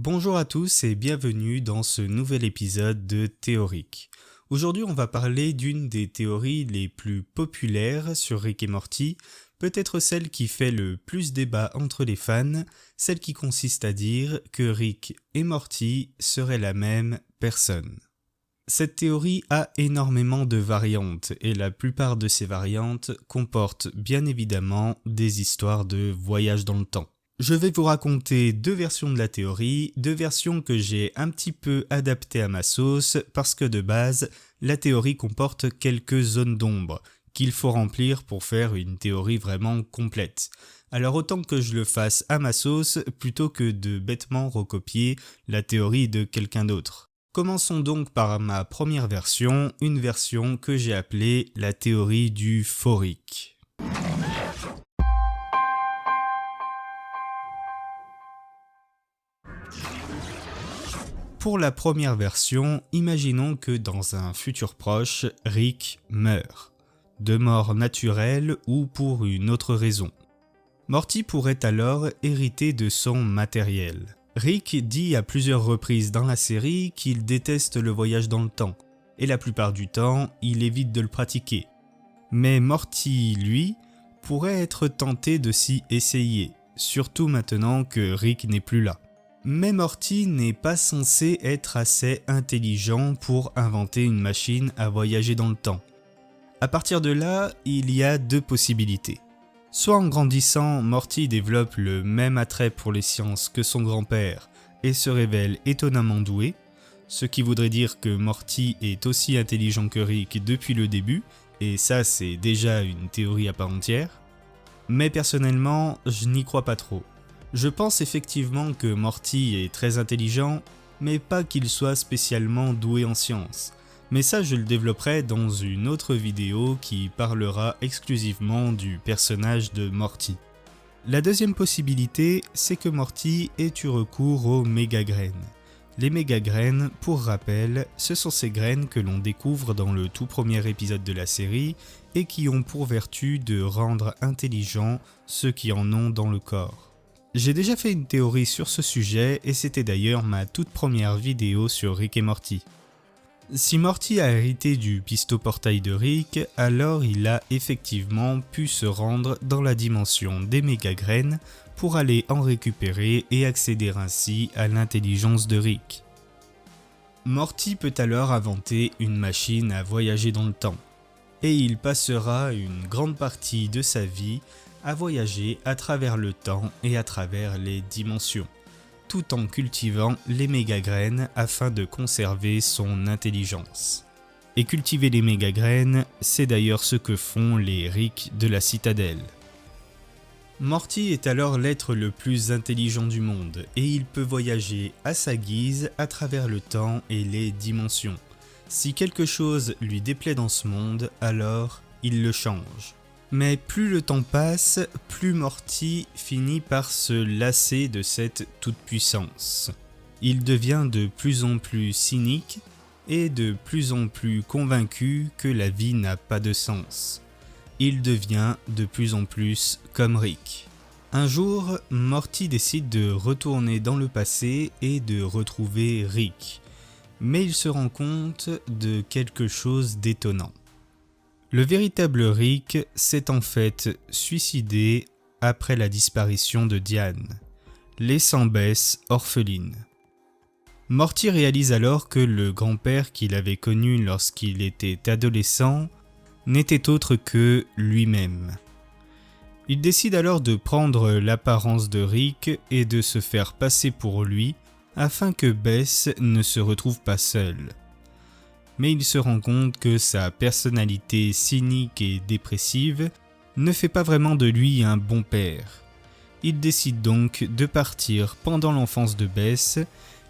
Bonjour à tous et bienvenue dans ce nouvel épisode de Théorique. Aujourd'hui on va parler d'une des théories les plus populaires sur Rick et Morty, peut-être celle qui fait le plus débat entre les fans, celle qui consiste à dire que Rick et Morty seraient la même personne. Cette théorie a énormément de variantes et la plupart de ces variantes comportent bien évidemment des histoires de voyage dans le temps. Je vais vous raconter deux versions de la théorie, deux versions que j'ai un petit peu adaptées à ma sauce parce que de base, la théorie comporte quelques zones d'ombre qu'il faut remplir pour faire une théorie vraiment complète. Alors autant que je le fasse à ma sauce plutôt que de bêtement recopier la théorie de quelqu'un d'autre. Commençons donc par ma première version, une version que j'ai appelée la théorie du faux Rick. Pour la première version, imaginons que dans un futur proche, Rick meurt, de mort naturelle ou pour une autre raison. Morty pourrait alors hériter de son matériel. Rick dit à plusieurs reprises dans la série qu'il déteste le voyage dans le temps, et la plupart du temps, il évite de le pratiquer. Mais Morty, lui, pourrait être tenté de s'y essayer, surtout maintenant que Rick n'est plus là. Mais Morty n'est pas censé être assez intelligent pour inventer une machine à voyager dans le temps. À partir de là, il y a deux possibilités. Soit en grandissant, Morty développe le même attrait pour les sciences que son grand-père et se révèle étonnamment doué, ce qui voudrait dire que Morty est aussi intelligent que Rick depuis le début, et ça c'est déjà une théorie à part entière. Mais personnellement, je n'y crois pas trop. Je pense effectivement que Morty est très intelligent, mais pas qu'il soit spécialement doué en sciences. Mais ça je le développerai dans une autre vidéo qui parlera exclusivement du personnage de Morty. La deuxième possibilité, c'est que Morty ait eu recours aux méga-graines. Les méga-graines, pour rappel, ce sont ces graines que l'on découvre dans le tout premier épisode de la série et qui ont pour vertu de rendre intelligents ceux qui en ont dans le corps. J'ai déjà fait une théorie sur ce sujet et c'était d'ailleurs ma toute première vidéo sur Rick et Morty. Si Morty a hérité du pistoportail de Rick, alors il a effectivement pu se rendre dans la dimension des méga-graines pour aller en récupérer et accéder ainsi à l'intelligence de Rick. Morty peut alors inventer une machine à voyager dans le temps, et il passera une grande partie de sa vie à voyager à travers le temps et à travers les dimensions, tout en cultivant les méga-graines afin de conserver son intelligence. Et cultiver les méga-graines, c'est d'ailleurs ce que font les Rick de la Citadelle. Morty est alors l'être le plus intelligent du monde et il peut voyager à sa guise à travers le temps et les dimensions. Si quelque chose lui déplaît dans ce monde, alors il le change. Mais plus le temps passe, plus Morty finit par se lasser de cette toute-puissance. Il devient de plus en plus cynique et de plus en plus convaincu que la vie n'a pas de sens. Il devient de plus en plus comme Rick. Un jour, Morty décide de retourner dans le passé et de retrouver Rick. Mais il se rend compte de quelque chose d'étonnant. Le véritable Rick s'est en fait suicidé après la disparition de Diane, laissant Bess orpheline. Morty réalise alors que le grand-père qu'il avait connu lorsqu'il était adolescent n'était autre que lui-même. Il décide alors de prendre l'apparence de Rick et de se faire passer pour lui afin que Bess ne se retrouve pas seule. Mais il se rend compte que sa personnalité cynique et dépressive ne fait pas vraiment de lui un bon père. Il décide donc de partir pendant l'enfance de Bess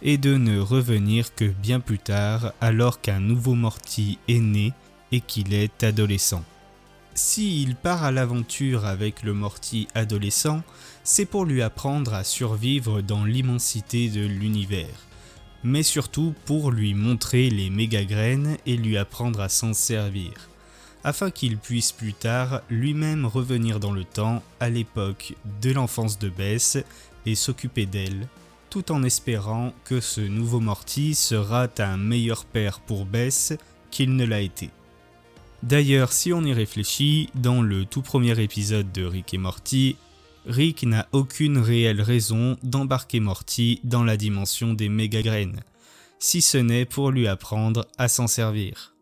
et de ne revenir que bien plus tard alors qu'un nouveau Morty est né et qu'il est adolescent. S'il part à l'aventure avec le Morty adolescent, c'est pour lui apprendre à survivre dans l'immensité de l'univers. Mais surtout pour lui montrer les méga-graines et lui apprendre à s'en servir, afin qu'il puisse plus tard lui-même revenir dans le temps à l'époque de l'enfance de Bess et s'occuper d'elle, tout en espérant que ce nouveau Morty sera un meilleur père pour Bess qu'il ne l'a été. D'ailleurs, si on y réfléchit, dans le tout premier épisode de Rick et Morty, Rick n'a aucune réelle raison d'embarquer Morty dans la dimension des méga-graines, si ce n'est pour lui apprendre à s'en servir.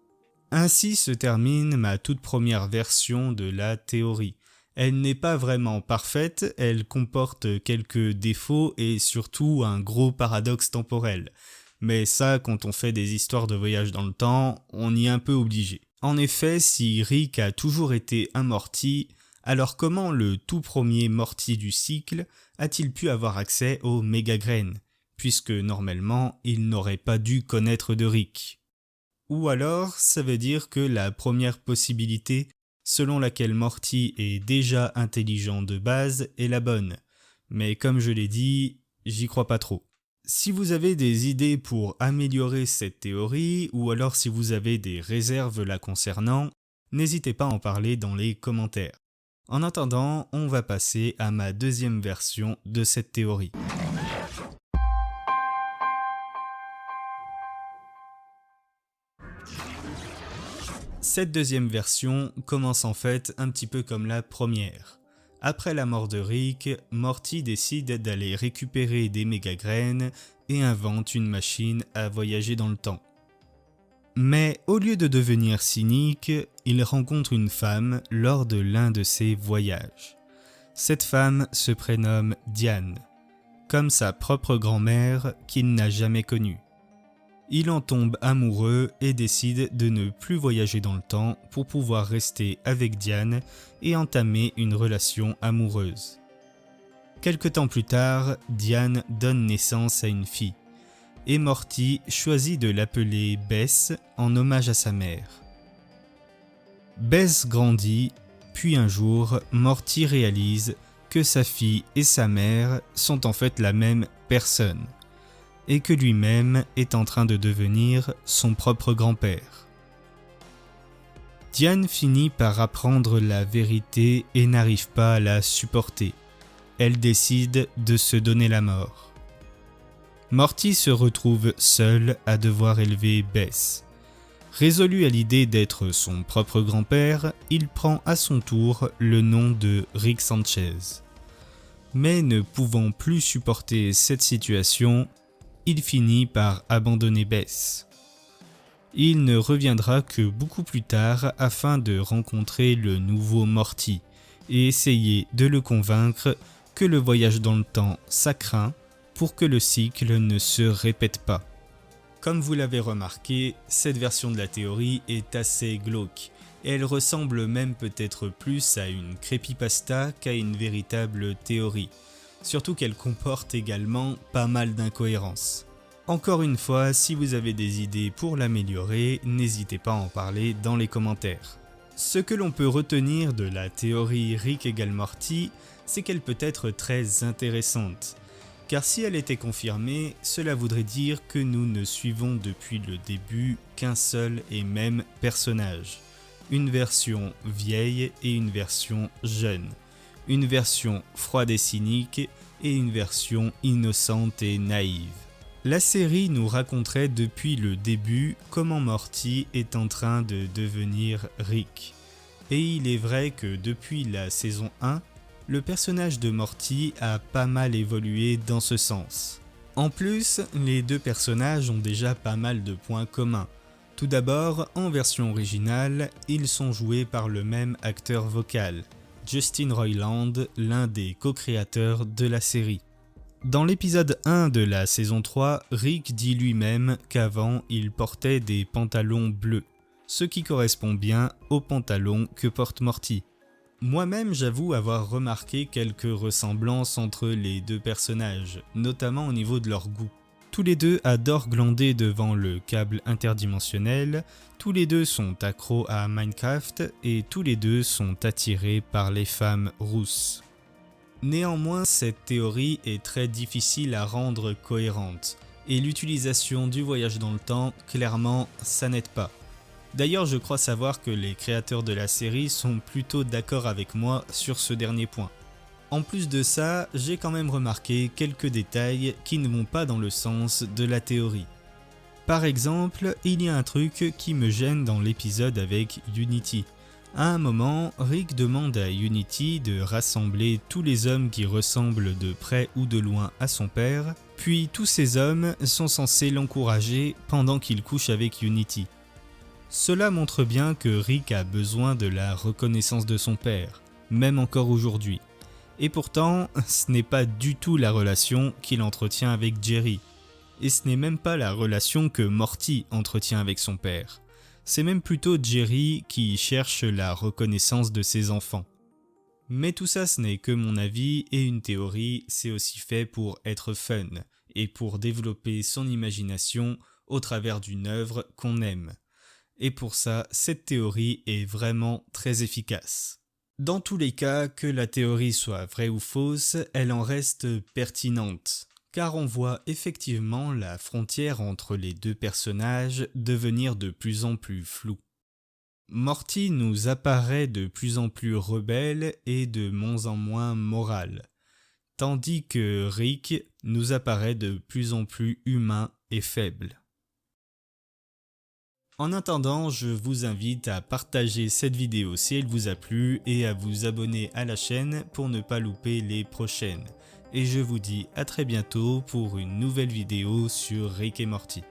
Ainsi se termine ma toute première version de la théorie. Elle n'est pas vraiment parfaite, elle comporte quelques défauts et surtout un gros paradoxe temporel. Mais ça, quand on fait des histoires de voyage dans le temps, on y est un peu obligé. En effet, si Rick a toujours été un Morty, alors comment le tout premier Morty du cycle a-t-il pu avoir accès aux méga-graines, puisque normalement il n'aurait pas dû connaître de Rick? Ou alors, ça veut dire que la première possibilité, selon laquelle Morty est déjà intelligent de base, est la bonne. Mais comme je l'ai dit, j'y crois pas trop. Si vous avez des idées pour améliorer cette théorie, ou alors si vous avez des réserves la concernant, n'hésitez pas à en parler dans les commentaires. En attendant, on va passer à ma deuxième version de cette théorie. Cette deuxième version commence en fait un petit peu comme la première. Après la mort de Rick, Morty décide d'aller récupérer des méga-graines et invente une machine à voyager dans le temps. Mais au lieu de devenir cynique, il rencontre une femme lors de l'un de ses voyages. Cette femme se prénomme Diane, comme sa propre grand-mère qu'il n'a jamais connue. Il en tombe amoureux et décide de ne plus voyager dans le temps pour pouvoir rester avec Diane et entamer une relation amoureuse. Quelque temps plus tard, Diane donne naissance à une fille, et Morty choisit de l'appeler Bess en hommage à sa mère. Bess grandit, puis un jour, Morty réalise que sa fille et sa mère sont en fait la même personne, et que lui-même est en train de devenir son propre grand-père. Diane finit par apprendre la vérité et n'arrive pas à la supporter. Elle décide de se donner la mort. Morty se retrouve seul à devoir élever Bess. Résolu à l'idée d'être son propre grand-père, il prend à son tour le nom de Rick Sanchez. Mais ne pouvant plus supporter cette situation, il finit par abandonner Bess. Il ne reviendra que beaucoup plus tard afin de rencontrer le nouveau Morty et essayer de le convaincre que le voyage dans le temps ça craint pour que le cycle ne se répète pas. Comme vous l'avez remarqué, cette version de la théorie est assez glauque et elle ressemble même peut-être plus à une creepypasta qu'à une véritable théorie. Surtout qu'elle comporte également pas mal d'incohérences. Encore une fois, si vous avez des idées pour l'améliorer, n'hésitez pas à en parler dans les commentaires. Ce que l'on peut retenir de la théorie Rick égale Morty, c'est qu'elle peut être très intéressante. Car si elle était confirmée, cela voudrait dire que nous ne suivons depuis le début qu'un seul et même personnage. Une version vieille et une version jeune. Une version froide et cynique et une version innocente et naïve. La série nous raconterait depuis le début comment Morty est en train de devenir Rick. Et il est vrai que depuis la saison 1, le personnage de Morty a pas mal évolué dans ce sens. En plus, les deux personnages ont déjà pas mal de points communs. Tout d'abord, en version originale, ils sont joués par le même acteur vocal, Justin Roiland, l'un des co-créateurs de la série. Dans l'épisode 1 de la saison 3, Rick dit lui-même qu'avant il portait des pantalons bleus, ce qui correspond bien aux pantalons que porte Morty. Moi-même, j'avoue avoir remarqué quelques ressemblances entre les deux personnages, notamment au niveau de leur goût. Tous les deux adorent glander devant le câble interdimensionnel, tous les deux sont accros à Minecraft et tous les deux sont attirés par les femmes rousses. Néanmoins, cette théorie est très difficile à rendre cohérente, et l'utilisation du voyage dans le temps, clairement, ça n'aide pas. D'ailleurs, je crois savoir que les créateurs de la série sont plutôt d'accord avec moi sur ce dernier point. En plus de ça, j'ai quand même remarqué quelques détails qui ne vont pas dans le sens de la théorie. Par exemple, il y a un truc qui me gêne dans l'épisode avec Unity. À un moment, Rick demande à Unity de rassembler tous les hommes qui ressemblent de près ou de loin à son père, puis tous ces hommes sont censés l'encourager pendant qu'il couche avec Unity. Cela montre bien que Rick a besoin de la reconnaissance de son père, même encore aujourd'hui. Et pourtant, ce n'est pas du tout la relation qu'il entretient avec Jerry. Et ce n'est même pas la relation que Morty entretient avec son père. C'est même plutôt Jerry qui cherche la reconnaissance de ses enfants. Mais tout ça, ce n'est que mon avis, et une théorie, c'est aussi fait pour être fun, et pour développer son imagination au travers d'une œuvre qu'on aime. Et pour ça, cette théorie est vraiment très efficace. Dans tous les cas, que la théorie soit vraie ou fausse, elle en reste pertinente, car on voit effectivement la frontière entre les deux personnages devenir de plus en plus floue. Morty nous apparaît de plus en plus rebelle et de moins en moins moral, tandis que Rick nous apparaît de plus en plus humain et faible. En attendant, je vous invite à partager cette vidéo si elle vous a plu et à vous abonner à la chaîne pour ne pas louper les prochaines. Et je vous dis à très bientôt pour une nouvelle vidéo sur Rick et Morty.